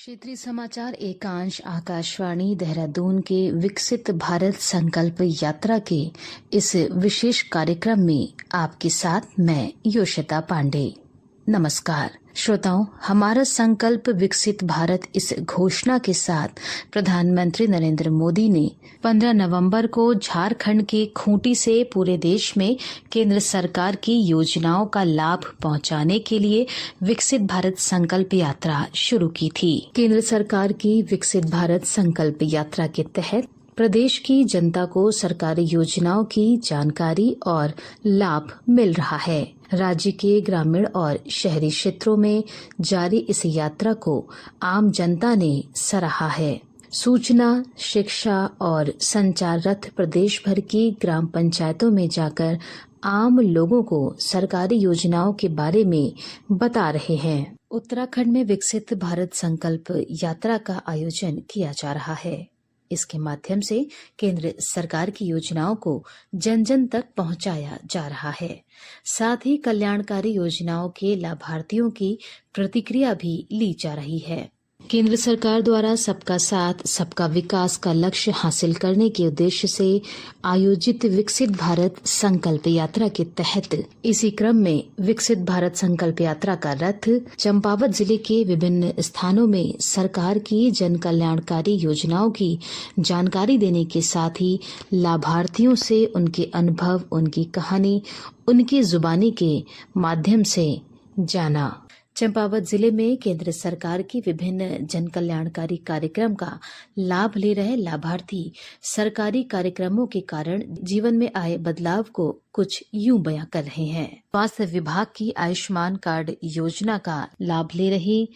क्षेत्रीय समाचार एकांश आकाशवाणी देहरादून के विकसित भारत संकल्प यात्रा के इस विशेष कार्यक्रम में आपके साथ मैं योशिता पांडे। नमस्कार श्रोताओं, हमारा संकल्प विकसित भारत इस घोषणा के साथ प्रधानमंत्री नरेंद्र मोदी ने 15 नवंबर को झारखंड के खूंटी से पूरे देश में केंद्र सरकार की योजनाओं का लाभ पहुंचाने के लिए विकसित भारत संकल्प यात्रा शुरू की थी। केंद्र सरकार की विकसित भारत संकल्प यात्रा के तहत प्रदेश की जनता को सरकारी योजनाओं की जानकारी और लाभ मिल रहा है। राज्य के ग्रामीण और शहरी क्षेत्रों में जारी इस यात्रा को आम जनता ने सराहा है। सूचना, शिक्षा और संचार रथ प्रदेश भर की ग्राम पंचायतों में जाकर आम लोगों को सरकारी योजनाओं के बारे में बता रहे हैं। उत्तराखंड में विकसित भारत संकल्प यात्रा का आयोजन किया जा रहा है। इसके माध्यम से केंद्र सरकार की योजनाओं को जन जन तक पहुंचाया जा रहा है। साथ ही कल्याणकारी योजनाओं के लाभार्थियों की प्रतिक्रिया भी ली जा रही है। केंद्र सरकार द्वारा सबका साथ सबका विकास का लक्ष्य हासिल करने के उद्देश्य से आयोजित विकसित भारत संकल्प यात्रा के तहत इसी क्रम में विकसित भारत संकल्प यात्रा का रथ चंपावत जिले के विभिन्न स्थानों में सरकार की जन कल्याणकारी योजनाओं की जानकारी देने के साथ ही लाभार्थियों से उनके अनुभव, उनकी कहानी, उनकी जुबानी के माध्यम से जाना। चंपावत जिले में केंद्र सरकार की विभिन्न जन कल्याणकारी कार्यक्रम का लाभ ले रहे लाभार्थी सरकारी कार्यक्रमों के कारण जीवन में आए बदलाव को कुछ यूं बयां कर रहे हैं। स्वास्थ्य विभाग की आयुष्मान कार्ड योजना का लाभ ले रही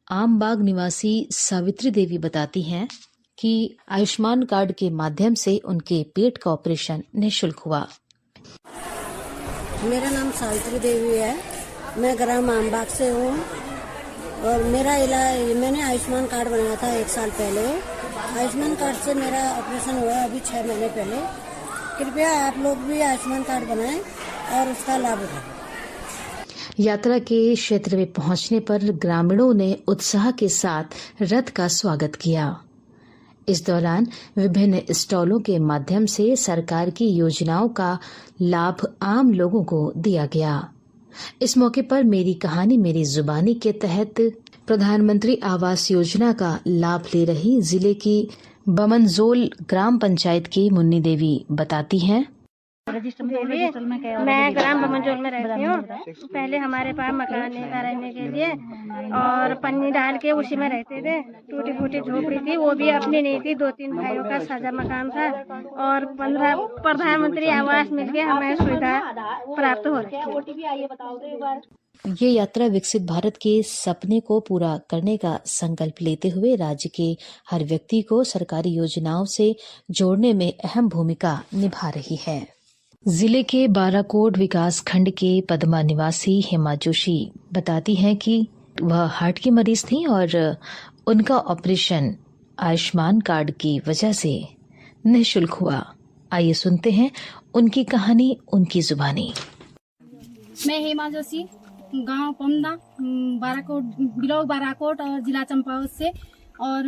आमबाग निवासी सावित्री देवी बताती हैं कि आयुष्मान कार्ड के माध्यम से उनके पेट का ऑपरेशन निःशुल्क हुआ। मेरा नाम सावित्री देवी है। मैं ग्राम आमबाग से हूँ और मेरा इलाज मैंने आयुष्मान कार्ड बनाया था 1 साल पहले। आयुष्मान कार्ड से मेरा ऑपरेशन हुआ अभी 6 महीने पहले। कृपया आप लोग भी आयुष्मान कार्ड बनाएं और उसका लाभ उठाएं। यात्रा के क्षेत्र में पहुंचने पर ग्रामीणों ने उत्साह के साथ रथ का स्वागत किया। इस दौरान विभिन्न स्टॉलों के माध्यम से सरकार की योजनाओं का लाभ आम लोगों को दिया गया। इस मौके पर मेरी कहानी मेरी जुबानी के तहत प्रधानमंत्री आवास योजना का लाभ ले रही जिले की बमनजोल ग्राम पंचायत की मुन्नी देवी बताती हैं। मैं ग्राम बमनजोल में रहती हूँ। पहले हमारे पास मकान नहीं था रहने के लिए और पन्नी डाल के उसी में रहते थे। टूटी फूटी झोपड़ी थी, वो भी अपनी नहीं थी। 2-3 भाइयों का साझा मकान था और 15 प्रधानमंत्री आवास मिलके हमें सुविधा प्राप्त हो रही। ये यात्रा विकसित भारत के सपने को पूरा करने का संकल्प लेते हुए राज्य के हर व्यक्ति को सरकारी योजनाओं से जोड़ने में अहम भूमिका निभा रही है। जिले के बाराकोट विकास खंड के पदमा निवासी हेमा जोशी बताती हैं कि वह हार्ट की मरीज थी और उनका ऑपरेशन आयुष्मान कार्ड की वजह से निःशुल्क हुआ। आइए सुनते हैं उनकी कहानी, उनकी जुबानी। मैं हेमा जोशी, गांव पमदा, ब्लॉक बाराकोट और जिला चंपावत से। और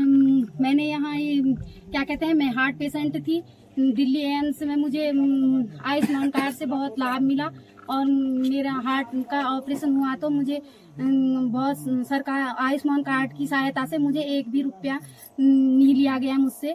मैंने यहाँ क्या कहते हैं, मैं हार्ट पेशेंट थी। दिल्ली एम्स में मुझे आयुष्मान कार्ड से बहुत लाभ मिला और मेरा हार्ट का ऑपरेशन हुआ तो मुझे बहुत सरकार आयुष्मान कार्ड की सहायता से मुझे 1 भी रुपया नहीं लिया गया मुझसे।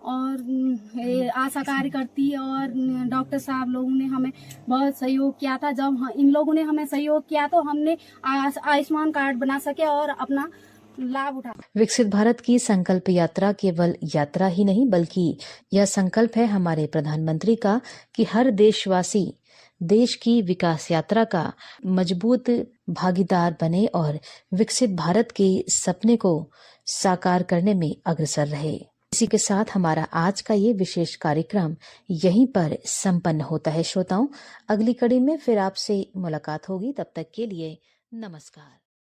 और आशा कार्यकर्ती और डॉक्टर साहब लोगों ने हमें बहुत सहयोग किया था। जब इन लोगों ने हमें सहयोग किया तो हमने आयुष्मान कार्ड बना सके और अपना लाभ उठा। विकसित भारत की संकल्प यात्रा केवल यात्रा ही नहीं बल्कि यह संकल्प है हमारे प्रधानमंत्री का कि हर देशवासी देश की विकास यात्रा का मजबूत भागीदार बने और विकसित भारत के सपने को साकार करने में अग्रसर रहे। इसी के साथ हमारा आज का ये विशेष कार्यक्रम यहीं पर संपन्न होता है। श्रोताओं, अगली कड़ी में फिर आपसे मुलाकात होगी। तब तक के लिए नमस्कार।